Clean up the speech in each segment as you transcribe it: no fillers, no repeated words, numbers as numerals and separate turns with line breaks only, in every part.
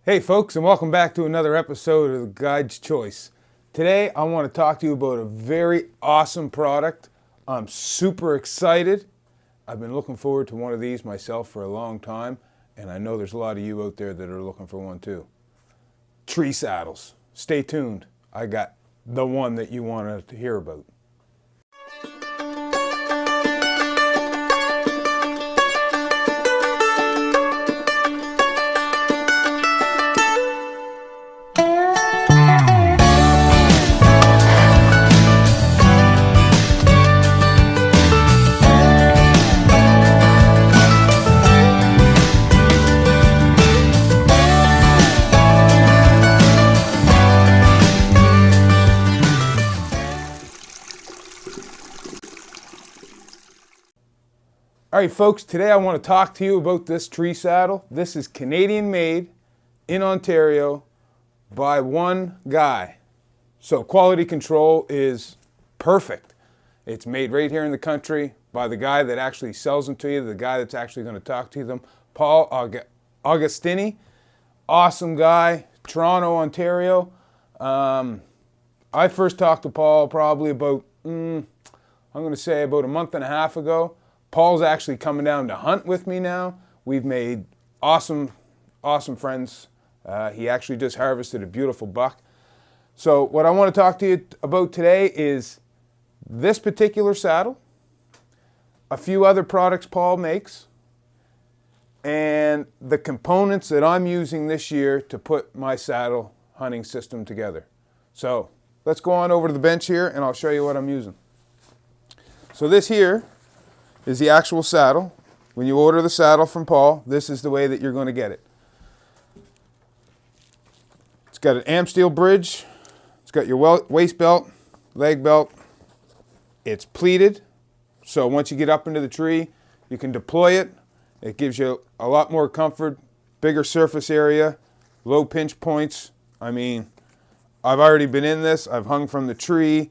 Hey folks, and welcome back to another episode of The Guide's Choice. Today I want to talk to you about a very awesome product. I'm super excited. I've been looking forward to one of these myself for a long time, and I know there's a lot of you out there that are looking for one too. Tree saddles. Stay tuned. I got the one that you want to hear about. All right, folks, today I want to talk to you about this tree saddle. This is Canadian made in Ontario by one guy. So quality control is perfect. It's made right here in the country by the guy that actually sells them to you, the guy that's actually going to talk to them, Paul Stini. Awesome guy, Toronto, Ontario. I first talked to Paul probably about, I'm going to say about a month and a half ago. Paul's actually coming down to hunt with me now. We've made awesome friends. He actually just harvested a beautiful buck. So what I want to talk to you about today is this particular saddle, a few other products Paul makes, and the components that I'm using this year to put my saddle hunting system together. So let's go on over to the bench here and I'll show you what I'm using. So this here is the actual saddle. When you order the saddle from Paul, this is the way that you're going to get it. It's got an Amsteel bridge. It's got your waist belt, leg belt. It's pleated, so once you get up into the tree, you can deploy it. It gives you a lot more comfort, bigger surface area, low pinch points. I mean, I've already been in this. I've hung from the tree.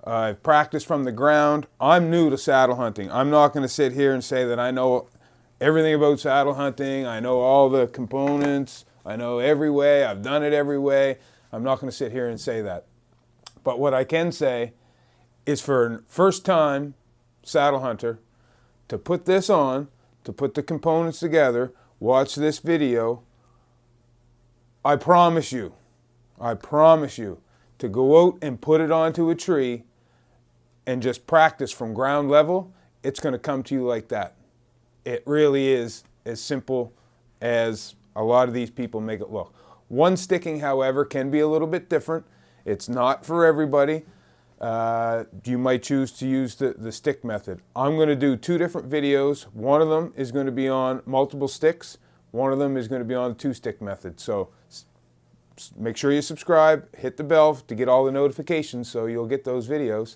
I've practiced from the ground. I'm new to saddle hunting. I'm not going to sit here and say that I know everything about saddle hunting. I know all the components. I know every way. I've done it every way. I'm not going to sit here and say that. But what I can say is for a first-time saddle hunter to put this on, to put the components together, watch this video, I promise you to go out and put it onto a tree and just practice from ground level, it's going to come to you like that. It really is as simple as a lot of these people make it look. One sticking, however, can be a little bit different. It's not for everybody. You might choose to use the stick method. I'm going to do two different videos. One of them is going to be on multiple sticks. One of them is going to be on the two-stick method. So make sure you subscribe, hit the bell to get all the notifications so you'll get those videos.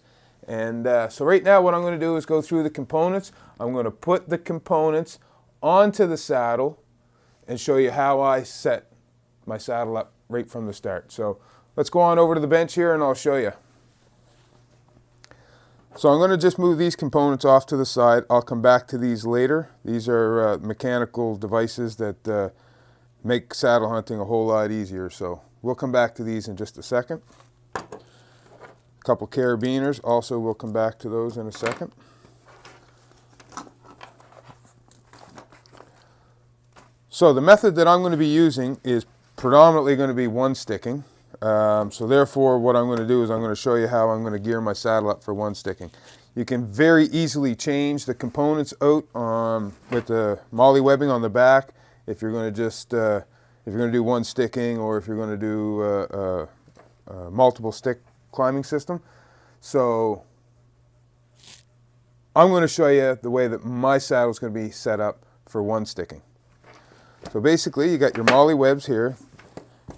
And so right now what I'm going to do is go through the components. I'm going to put the components onto the saddle and show you how I set my saddle up right from the start. So let's go on over to the bench here and I'll show you. So I'm going to just move these components off to the side. I'll come back to these later. These are mechanical devices that make saddle hunting a whole lot easier. So we'll come back to these in just a second. A couple carabiners, also we'll come back to those in a second. So the method that I'm going to be using is predominantly going to be one sticking. So therefore what I'm going to do is I'm going to show you how I'm going to gear my saddle up for one sticking. You can very easily change the components out with the molly webbing on the back if you're going to just if you're going to do one sticking or if you're going to do multiple stick climbing system. So I'm going to show you the way that my saddle is going to be set up for one sticking. So basically you got your molly webs here.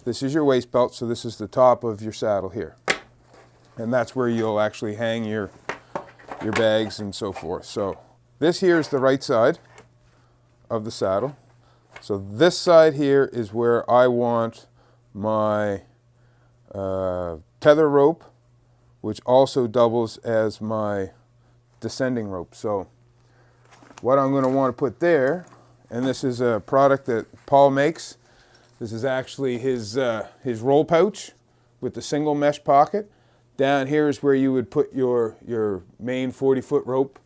This is your waist belt, so this is the top of your saddle here. And that's where you'll actually hang your bags and so forth. So this here is the right side of the saddle. So this side here is where I want my tether rope, which also doubles as my descending rope. So what I'm going to want to put there, and this is a product that Paul makes. This is actually his roll pouch with the single mesh pocket. Down here is where you would put your main 40-foot rope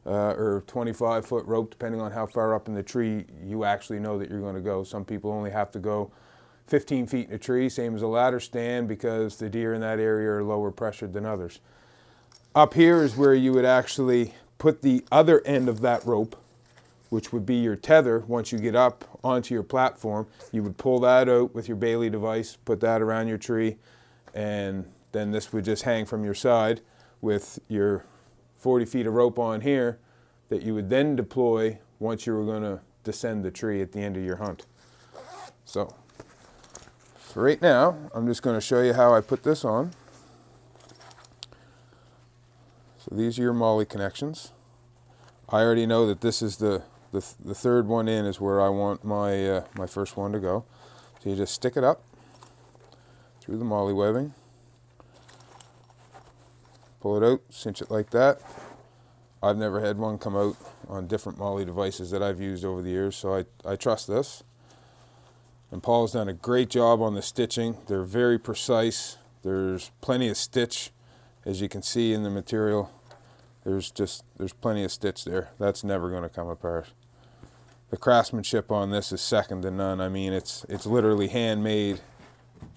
or 25-foot rope, depending on how far up in the tree you actually know that you're going to go. Some people only have to go 15 feet in a tree, same as a ladder stand, because the deer in that area are lower pressured than others. Up here is where you would actually put the other end of that rope, which would be your tether. Once you get up onto your platform, you would pull that out with your Bailey device, put that around your tree, and then this would just hang from your side with your 40 feet of rope on here that you would then deploy once you were going to descend the tree at the end of your hunt. So for right now, I'm just going to show you how I put this on. So these are your MOLLE connections. I already know that this is the third one in is where I want my my first one to go. So you just stick it up through the MOLLE webbing, pull it out, cinch it like that. I've never had one come out on different MOLLE devices that I've used over the years, so I trust this. And Paul's done a great job on the stitching. They're very precise. There's plenty of stitch, as you can see in the material. There's plenty of stitch there. That's never going to come apart. The craftsmanship on this is second to none. I mean, it's literally handmade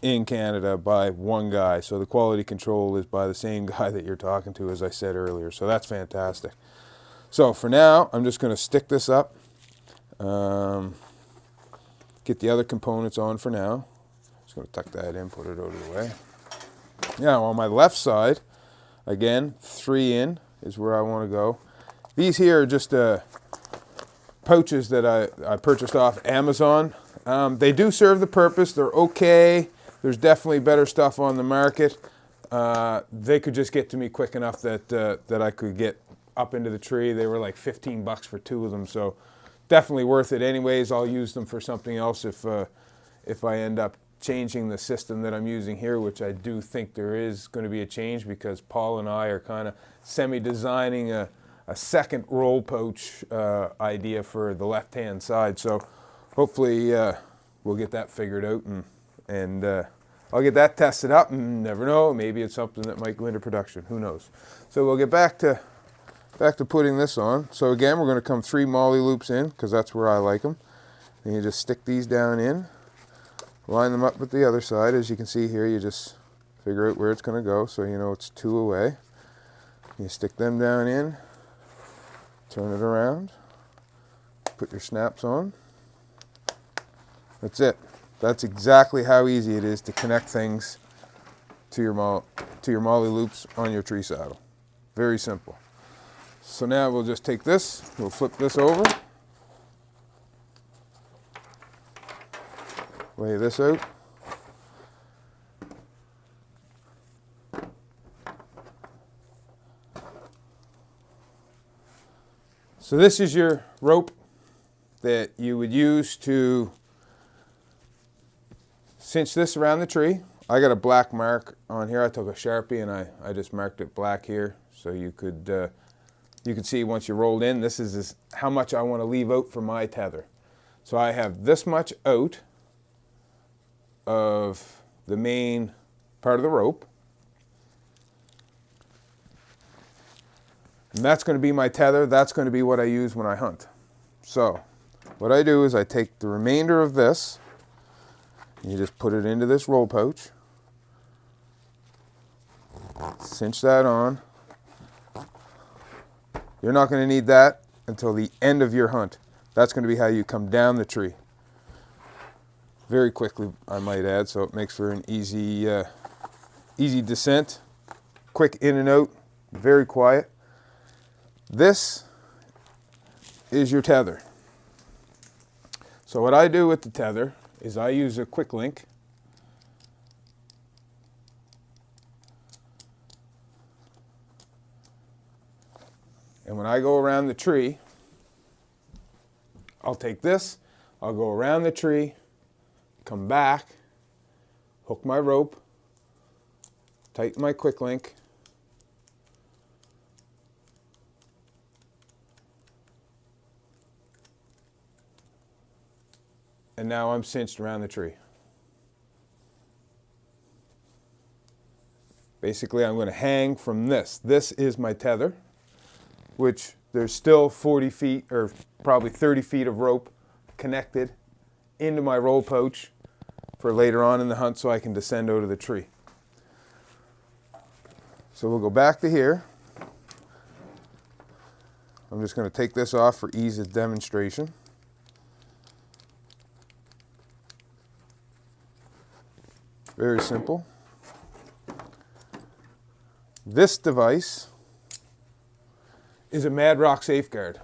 in Canada by one guy. So the quality control is by the same guy that you're talking to, as I said earlier. So that's fantastic. So for now, I'm just going to stick this up. Get the other components on for now. Just going to tuck that in, put it out of the way. Now on my left side, again, 3 in is where I want to go. These here are just pouches that I purchased off Amazon. They do serve the purpose. They're okay. There's definitely better stuff on the market. They could just get to me quick enough that I could get up into the tree. They were like 15 bucks for 2 of them, so definitely worth it anyways. I'll use them for something else if I end up changing the system that I'm using here, which I do think there is going to be a change, because Paul and I are kind of semi-designing a second roll pouch idea for the left-hand side. So hopefully we'll get that figured out, and I'll get that tested up, and never know, maybe it's something that might go into production. Who knows? So we'll get back to putting this on. So again, we're going to come 3 MOLLE loops in, because that's where I like them. And you just stick these down in, line them up with the other side. As you can see here, you just figure out where it's going to go, so you know it's 2 away. You stick them down in, turn it around, put your snaps on. That's it. That's exactly how easy it is to connect things to your MOLLE loops on your tree saddle. Very simple. So now we'll just take this, we'll flip this over, lay this out. So this is your rope that you would use to cinch this around the tree. I got a black mark on here. I took a Sharpie and I just marked it black here, so you could see once you rolled in, this is how much I want to leave out for my tether. So I have this much out of the main part of the rope. And that's going to be my tether. That's going to be what I use when I hunt. So what I do is I take the remainder of this, and you just put it into this roll pouch, cinch that on. You're not going to need that until the end of your hunt. That's going to be how you come down the tree. Very quickly, I might add, so it makes for an easy descent. Quick in and out, very quiet. This is your tether. So what I do with the tether is I use a quick link. And when I go around the tree, I'll take this, I'll go around the tree, come back, hook my rope, tighten my quick link, and now I'm cinched around the tree. Basically, I'm going to hang from this. This is my tether, which there's still 40 feet or probably 30 feet of rope connected into my roll pouch for later on in the hunt so I can descend out of the tree. So we'll go back to here. I'm just going to take this off for ease of demonstration. Very simple. This device is a Mad Rock safeguard.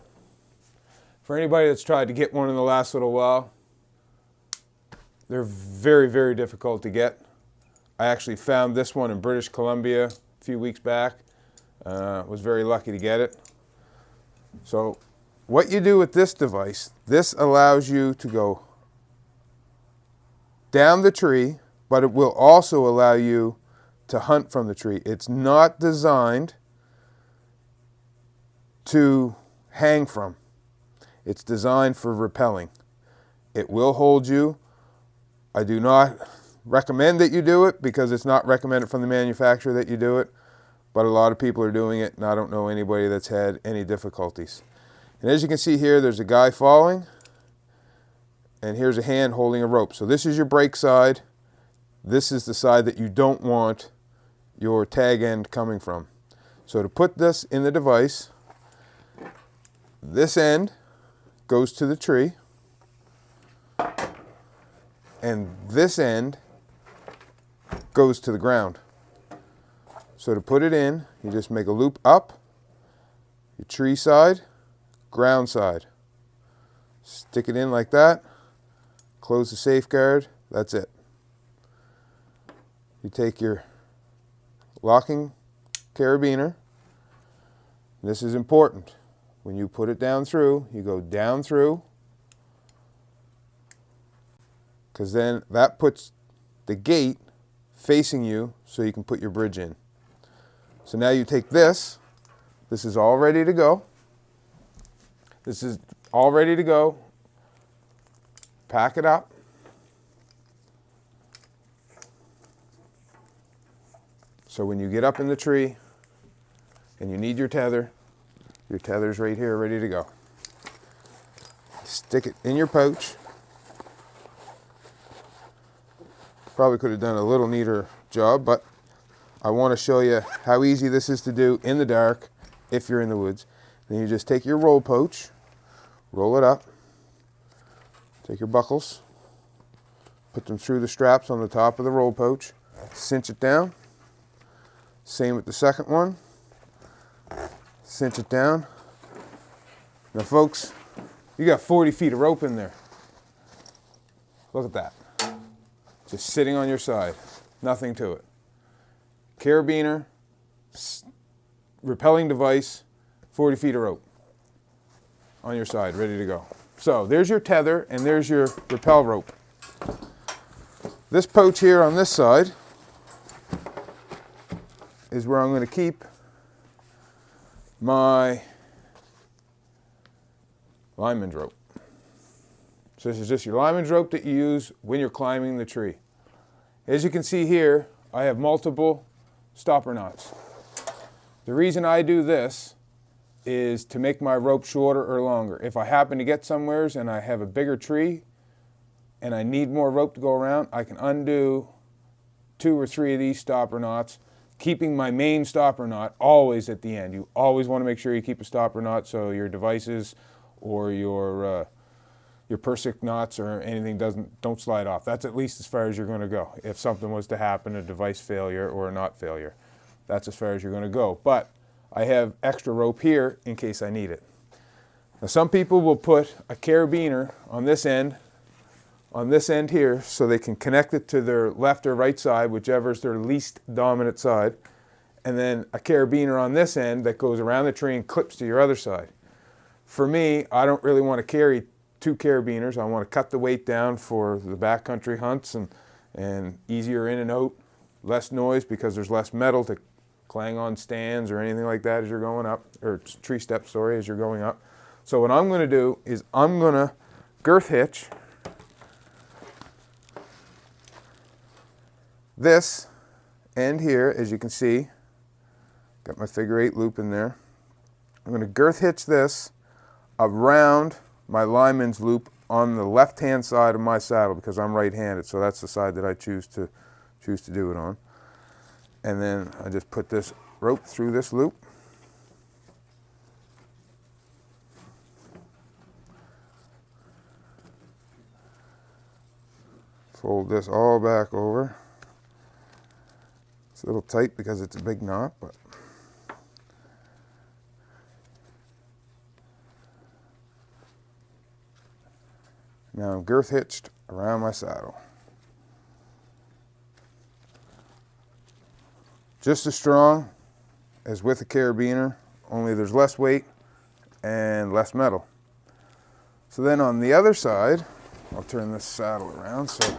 For anybody that's tried to get one in the last little while, they're very, very difficult to get. I actually found this one in British Columbia a few weeks back. Was very lucky to get it. So what you do with this device, this allows you to go down the tree, but it will also allow you to hunt from the tree. It's not designed to hang from. It's designed for rappelling. It will hold you. I do not recommend that you do it because it's not recommended from the manufacturer that you do it, but a lot of people are doing it, and I don't know anybody that's had any difficulties. And as you can see here, there's a guy falling, and here's a hand holding a rope. So this is your brake side. This is the side that you don't want your tag end coming from. So to put this in the device, this end goes to the tree, and this end goes to the ground. So to put it in, you just make a loop up, your tree side, ground side. Stick it in like that, close the safeguard, that's it. You take your locking carabiner. This is important. When you put it down through, you go down through, because then that puts the gate facing you so you can put your bridge in. So now you take this. This is all ready to go. This is all ready to go. Pack it up. So when you get up in the tree and you need your tether's right here ready to go. Stick it in your pouch. Probably could have done a little neater job, but I want to show you how easy this is to do in the dark if you're in the woods. Then you just take your roll pouch, roll it up, take your buckles, put them through the straps on the top of the roll pouch, cinch it down. Same with the second one. Cinch it down. Now folks, you got 40 feet of rope in there. Look at that. Just sitting on your side. Nothing to it. Carabiner, rappelling device, 40 feet of rope on your side, ready to go. So there's your tether and there's your rappel rope. This pouch here on this side is where I'm going to keep my lineman's rope. So this is just your lineman's rope that you use when you're climbing the tree. As you can see here, I have multiple stopper knots. The reason I do this is to make my rope shorter or longer. If I happen to get somewheres and I have a bigger tree and I need more rope to go around, I can undo 2 or 3 of these stopper knots, keeping my main stopper knot always at the end. You always want to make sure you keep a stopper knot so your devices or your Persic knots or anything don't slide off. That's at least as far as you're going to go. If something was to happen, a device failure or a knot failure, that's as far as you're going to go. But I have extra rope here in case I need it. Now some people will put a carabiner on this end here so they can connect it to their left or right side, whichever is their least dominant side, and then a carabiner on this end that goes around the tree and clips to your other side. For me, I don't really want to carry 2 carabiners. I want to cut the weight down for the backcountry hunts and easier in and out, less noise because there's less metal to clang on stands or anything like that as you're going up, or tree steps, sorry, as you're going up. So what I'm going to do is I'm going to girth hitch This end here, as you can see, got my figure 8 loop in there. I'm going to girth hitch this around my lineman's loop on the left-hand side of my saddle because I'm right-handed, so that's the side that I choose to do it on. And then I just put this rope through this loop. Fold this all back over. It's a little tight because it's a big knot, but now I'm girth hitched around my saddle. Just as strong as with a carabiner, only there's less weight and less metal. So then on the other side, I'll turn this saddle around. So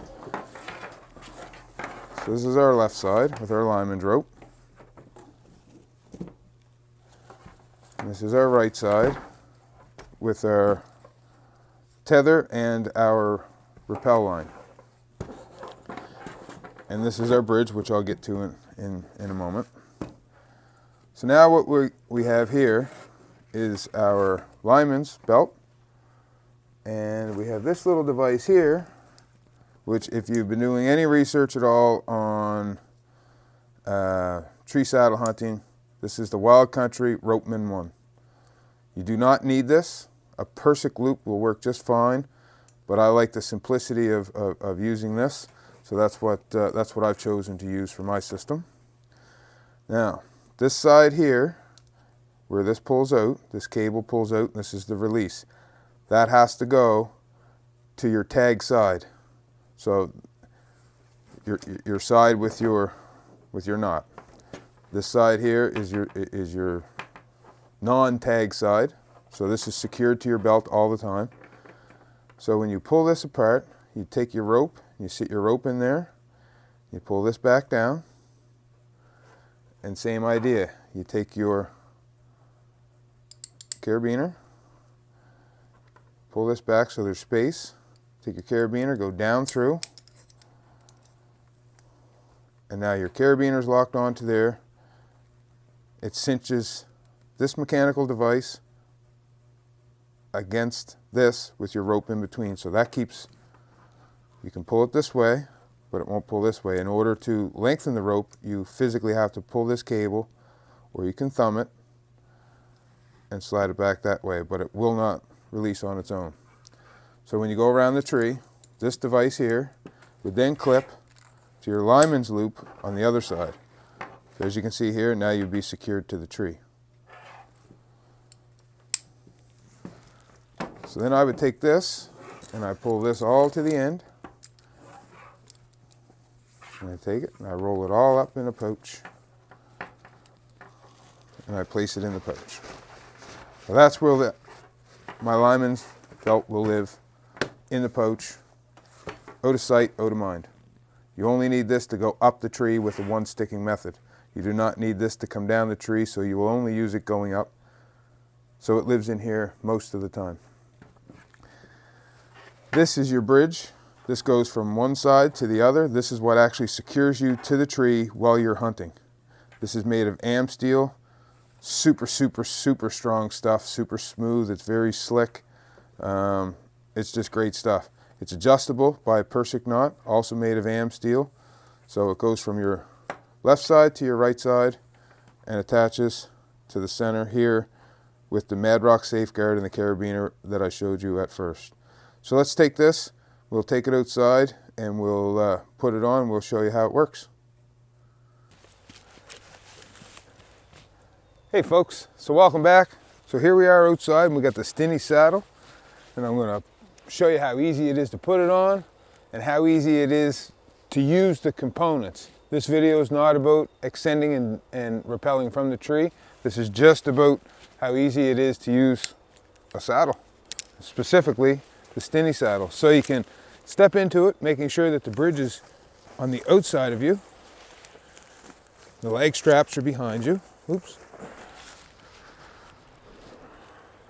this is our left side with our lineman's rope. And this is our right side with our tether and our rappel line. And this is our bridge, which I'll get to in a moment. So now what we have here is our lineman's belt. And we have this little device here, which if you've been doing any research at all on tree saddle hunting, this is the Wild Country Ropeman 1. You do not need this. A Persic loop will work just fine, but I like the simplicity of using this, so that's what I've chosen to use for my system. Now, this side here, where this pulls out, this cable pulls out, and this is the release. That has to go to your tag side. So your side with your knot. This side here is your non-tag side. So this is secured to your belt all the time. So when you pull this apart, you take your rope, you sit your rope in there, you pull this back down, and same idea. You take your carabiner, pull this back so there's space, take your carabiner, go down through, and now your carabiner's locked onto there. It cinches this mechanical device against this with your rope in between. So that keeps, you can pull it this way, but it won't pull this way. In order to lengthen the rope, you physically have to pull this cable, or you can thumb it and slide it back that way, but it will not release on its own. So when you go around the tree, this device here would then clip to your lineman's loop on the other side. So as you can see here, now you'd be secured to the tree. So then I would take this and I pull this all to the end. And I take it and I roll it all up in a pouch. And I place it in the pouch. So that's where my lineman's belt will live, in the pouch, out of sight, out of mind. You only need this to go up the tree with the one sticking method. You do not need this to come down the tree, so you will only use it going up. So it lives in here most of the time. This is your bridge. This goes from one side to the other. This is what actually secures you to the tree while you're hunting. This is made of Amsteel. Super, super, super strong stuff. Super smooth. It's very slick. It's just great stuff. It's adjustable by a Persic knot, also made of Amsteel. So it goes from your left side to your right side and attaches to the center here with the Madrock safeguard and the carabiner that I showed you at first. So let's take this, we'll take it outside and we'll put it on, we'll show you how it works. Hey folks, so welcome back. So here we are outside and we got the Stini Saddle, and I'm going to show you how easy it is to put it on and how easy it is to use the components. This video is not about extending and rappelling from the tree. This is just about how easy it is to use a saddle, specifically the Stini Saddle. So you can step into it, making sure that the bridge is on the outside of you. The leg straps are behind you. Oops.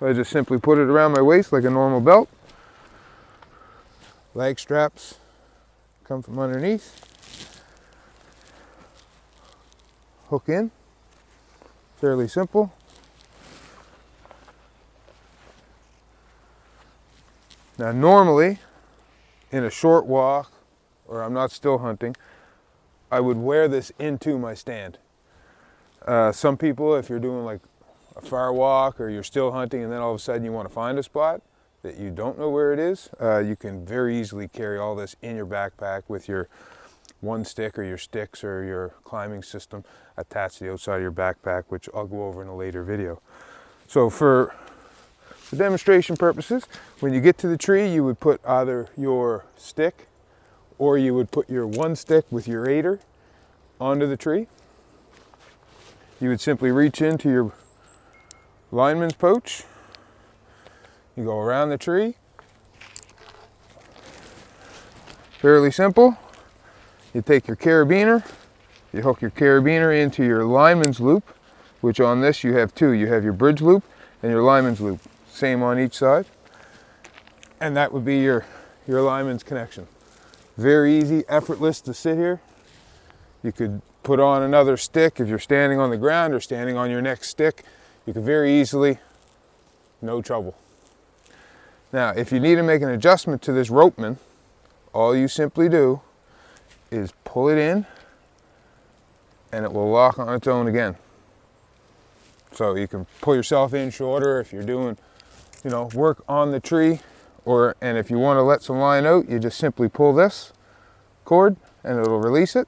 I just simply put it around my waist like a normal belt. Leg straps come from underneath. hook in. Fairly simple. Now normally, in a short walk, or I'm not still hunting, I would wear this into my stand. Some people, if you're doing like a far walk or you're still hunting and then all of a sudden you want to find a spot that you don't know where it is, you can very easily carry all this in your backpack with your one stick or your sticks or your climbing system attached to the outside of your backpack, which I'll go over in a later video. So for demonstration purposes, when you get to the tree, you would put either your stick or you would put your one stick with your aider onto the tree. You would simply reach into your lineman's pouch. You go around the tree. Fairly simple. You take your carabiner, you hook your carabiner into your lineman's loop, which on this you have two. You have your bridge loop and your lineman's loop. Same on each side. And that would be your lineman's connection. Very easy, effortless to sit here. You could put on another stick if you're standing on the ground or standing on your next stick. You could very easily, no trouble. Now, if you need to make an adjustment to this Ropeman, all you simply do is pull it in and it will lock on its own again. So you can pull yourself in shorter if you're doing, you know, work on the tree, and if you want to let some line out, you just simply pull this cord and it'll release it.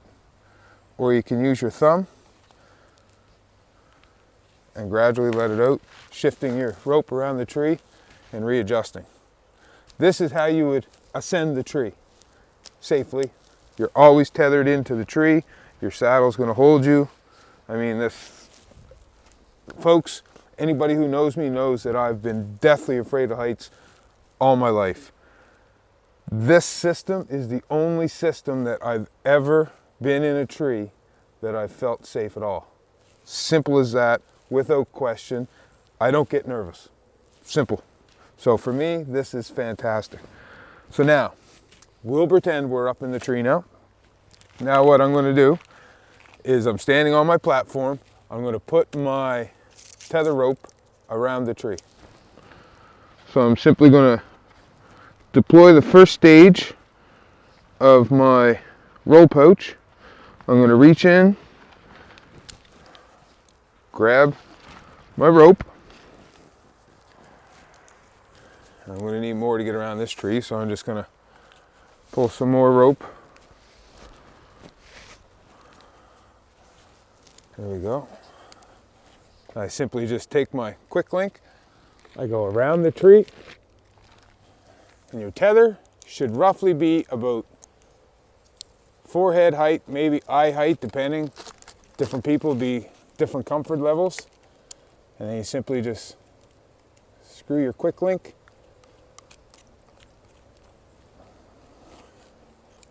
Or you can use your thumb and gradually let it out, shifting your rope around the tree and readjusting. This is how you would ascend the tree safely. You're always tethered into the tree. Your saddle's going to hold you. I mean, this, folks, anybody who knows me knows that I've been deathly afraid of heights all my life. This system is the only system that I've ever been in a tree that I've felt safe at all. Simple as that, without question. I don't get nervous. Simple. So for me, this is fantastic. So now, we'll pretend we're up in the tree now. Now what I'm going to do is I'm standing on my platform. I'm going to put my tether rope around the tree. So I'm simply going to deploy the first stage of my roll pouch. I'm going to reach in, grab my rope. I'm going to need more to get around this tree, so I'm just going to pull some more rope. There we go. I simply just take my quick link, I go around the tree, and your tether should roughly be about forehead height, maybe eye height, depending. Different people be different comfort levels. And then you simply just screw your quick link.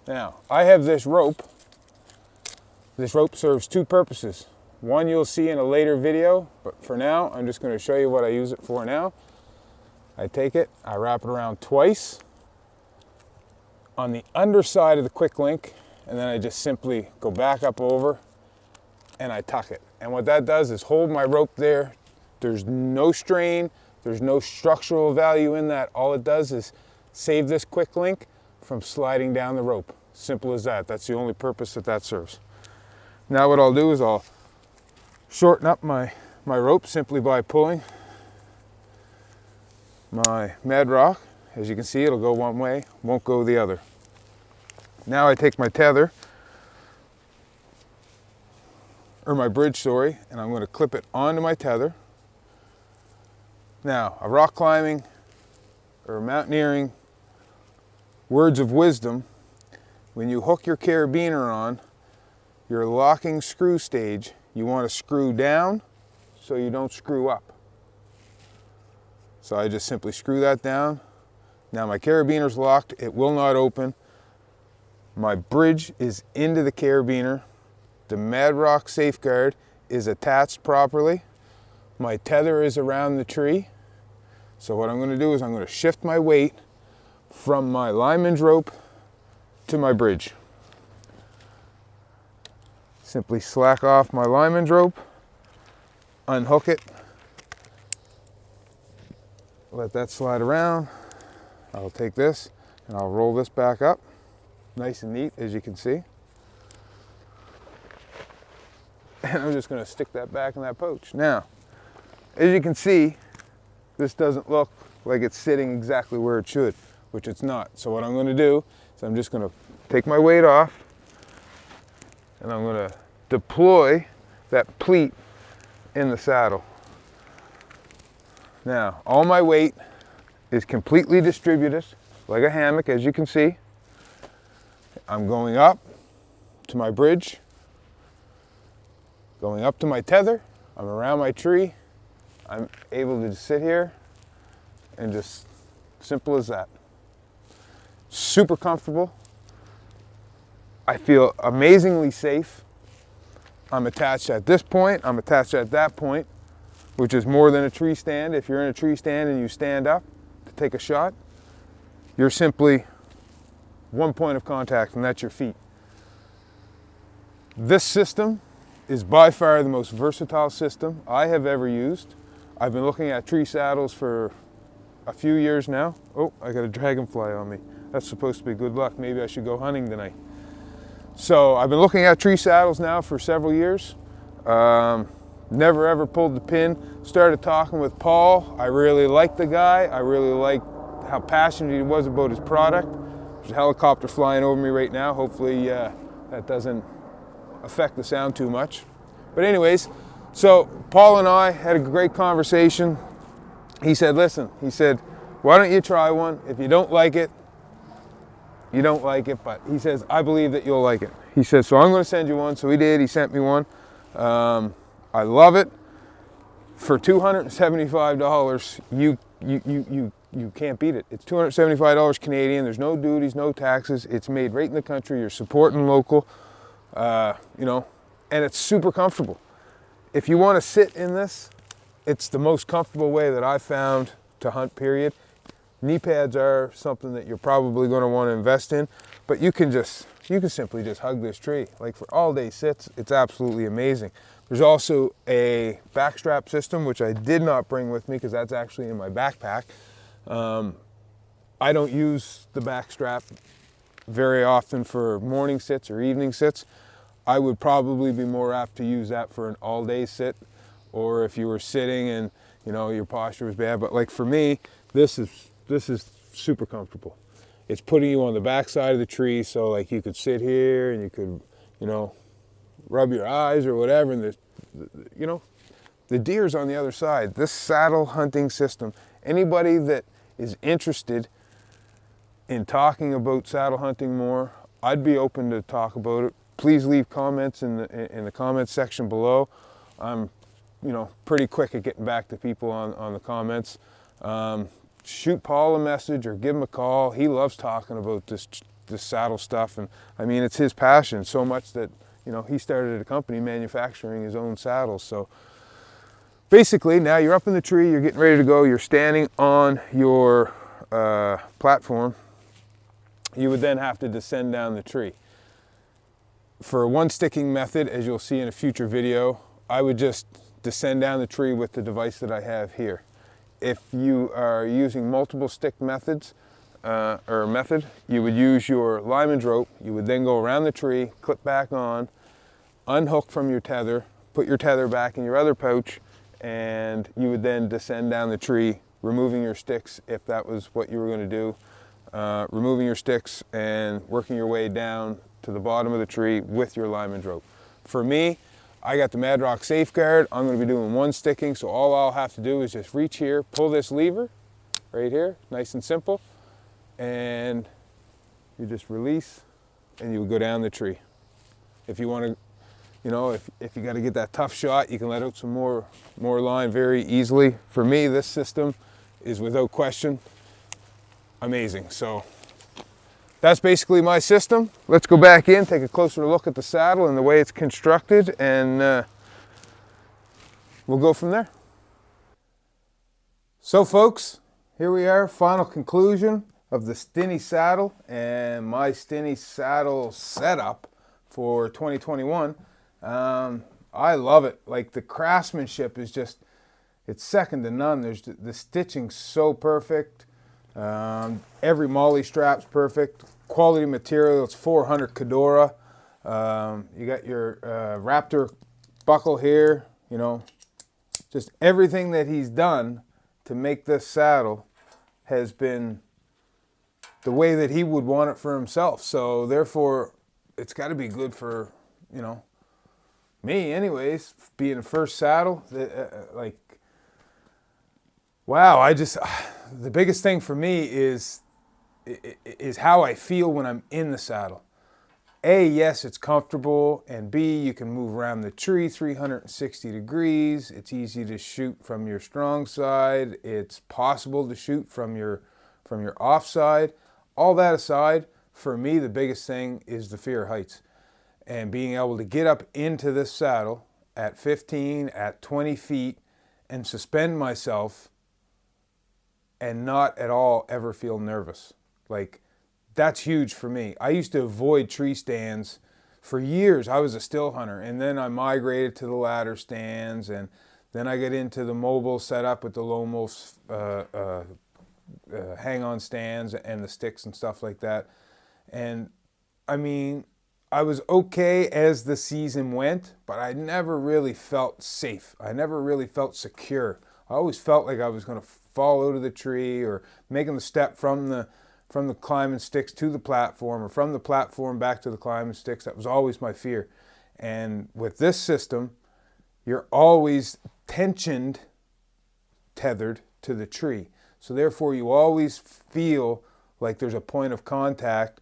Now, I have this rope. This rope serves two purposes. One you'll see in a later video, but for now, I'm just going to show you what I use it for now. I take it, I wrap it around twice on the underside of the quick link, and then I just simply go back up over and I tuck it. And what that does is hold my rope there. There's no strain, there's no structural value in that. All it does is save this quick link from sliding down the rope. Simple as that. That's the only purpose that that serves. Now what I'll do is I'll shorten up my rope simply by pulling my Mad Rock. As you can see, it'll go one way, won't go the other. Now I take my tether, or my bridge, sorry, and I'm going to clip it onto my tether. Now, a rock climbing or mountaineering words of wisdom, when you hook your carabiner on, your locking screw stage, you want to screw down so you don't screw up. So I just simply screw that down. Now my carabiner's locked, it will not open. My bridge is into the carabiner. The Mad Rock safeguard is attached properly. My tether is around the tree. So what I'm going to do is I'm going to shift my weight from my lineman's rope to my bridge. Simply slack off my lineman's rope, unhook it, let that slide around. I'll take this and I'll roll this back up, nice and neat, as you can see. And I'm just going to stick that back in that pouch. Now, as you can see, this doesn't look like it's sitting exactly where it should, which it's not. So what I'm going to do is I'm just going to take my weight off and I'm going to deploy that pleat in the saddle. Now, all my weight is completely distributed like a hammock, as you can see. I'm going up to my bridge, going up to my tether, I'm around my tree, I'm able to just sit here and just simple as that. Super comfortable. I feel amazingly safe. I'm attached at this point, I'm attached at that point, which is more than a tree stand. If you're in a tree stand and you stand up to take a shot, you're simply one point of contact, and that's your feet. This system is by far the most versatile system I have ever used. I've been looking at tree saddles for a few years now. Oh, I got a dragonfly on me. That's supposed to be good luck. Maybe I should go hunting tonight. So I've been looking at tree saddles now for several years. Never ever pulled the pin. Started talking with Paul. I really liked the guy. I really liked how passionate he was about his product. There's a helicopter flying over me right now. Hopefully that doesn't affect the sound too much. But anyways, so Paul and I had a great conversation. He said, listen, he said, why don't you try one? If you don't like it, you don't like it, but he says, I believe that you'll like it. He says, so I'm going to send you one. So he did, he sent me one. I love it. For $275, you can't beat it. It's $275 Canadian. There's no duties, no taxes. It's made right in the country. You're supporting local, you know, and it's super comfortable. If you want to sit in this, it's the most comfortable way that I've found to hunt, period. Knee pads are something that you're probably going to want to invest in, but you can simply just hug this tree. Like for all day sits, it's absolutely amazing. There's also a backstrap system, which I did not bring with me because that's actually in my backpack. I don't use the backstrap very often for morning sits or evening sits. I would probably be more apt to use that for an all-day sit, or if you were sitting and you know your posture was bad. But like for me, this is super comfortable. It's putting you on the back side of the tree, so like you could sit here and you could, you know, rub your eyes or whatever, and you know, the deer's on the other side. This saddle hunting system, anybody that is interested in talking about saddle hunting more, I'd be open to talk about it. Please leave comments in the comments section below. I'm, you know, pretty quick at getting back to people on the comments. Shoot Paul a message or give him a call. He loves talking about this saddle stuff, and I mean, it's his passion so much that, you know, he started a company manufacturing his own saddles. So basically, now you're up in the tree, you're getting ready to go, you're standing on your platform. You would then have to descend down the tree. For a one sticking method, as you'll see in a future video, I would just descend down the tree with the device that I have here. If you are using multiple stick methods, you would use your lineman's rope. You would then go around the tree, clip back on, unhook from your tether, put your tether back in your other pouch, and you would then descend down the tree, removing your sticks if that was what you were going to do. Removing your sticks and working your way down to the bottom of the tree with your lineman's rope. For me, I got the Mad Rock Safeguard. I'm going to be doing one sticking, so all I'll have to do is just reach here, pull this lever right here, nice and simple, and you just release and you would go down the tree. If you want to, you know, if you got to get that tough shot, you can let out some more line very easily. For me, this system is without question amazing. So that's basically my system. Let's go back in, take a closer look at the saddle and the way it's constructed, and we'll go from there. So folks, here we are, final conclusion of the Stini Saddle and my Stini Saddle setup for 2021. I love it. Like, the craftsmanship is just, it's second to none. There's the stitching's so perfect. Every molly strap's perfect. Quality material. It's 400 cordura. You got your Raptor buckle here. You know, just everything that he's done to make this saddle has been the way that he would want it for himself. So therefore, it's got to be good for, you know, me anyways, being the first saddle. Like, wow, the biggest thing for me is how I feel when I'm in the saddle. A, yes, it's comfortable, and B, you can move around the tree 360 degrees. It's easy to shoot from your strong side. It's possible to shoot from your off side. All that aside, for me, the biggest thing is the fear of heights. And being able to get up into this saddle at 15, at 20 feet, and suspend myself and not at all ever feel nervous. Like, that's huge for me. I used to avoid tree stands for years. I was a still hunter, and then I migrated to the ladder stands, and then I got into the mobile setup with the lone wolf hang-on stands and the sticks and stuff like that. And I mean, I was okay as the season went, but I never really felt safe. I never really felt secure. I always felt like I was going to fall out of the tree, or making the step from the climbing sticks to the platform, or from the platform back to the climbing sticks. That was always my fear. And with this system, you're always tethered to the tree. So therefore, you always feel like there's a point of contact,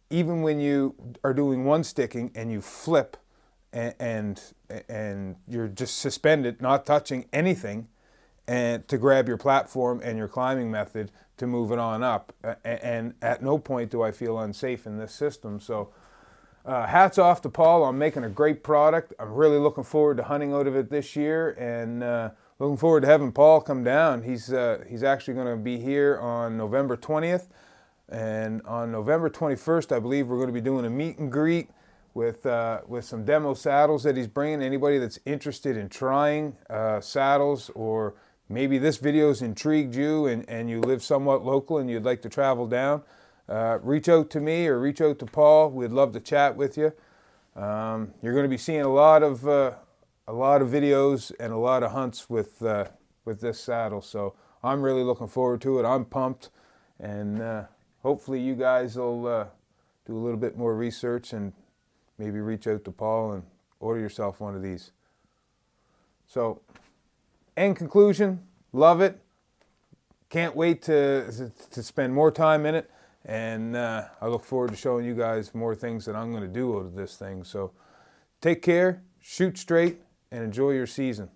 even when you are doing one sticking and you flip and you're just suspended, not touching anything, and to grab your platform and your climbing method to move it on up. And at no point do I feel unsafe in this system. So hats off to Paul on making a great product. I'm really looking forward to hunting out of it this year, and looking forward to having Paul come down. He's actually going to be here on November 20th. And on November 21st, I believe we're going to be doing a meet and greet with some demo saddles that he's bringing. Anybody that's interested in trying saddles, or maybe this video's intrigued you and you live somewhat local and you'd like to travel down, reach out to me or reach out to Paul. We'd love to chat with you. You're going to be seeing a lot of videos and a lot of hunts with this saddle. So I'm really looking forward to it. I'm pumped, and hopefully you guys will do a little bit more research and maybe reach out to Paul and order yourself one of these. So, in conclusion, love it. Can't wait to spend more time in it, and I look forward to showing you guys more things that I'm going to do out of this thing. So take care, shoot straight, and enjoy your season.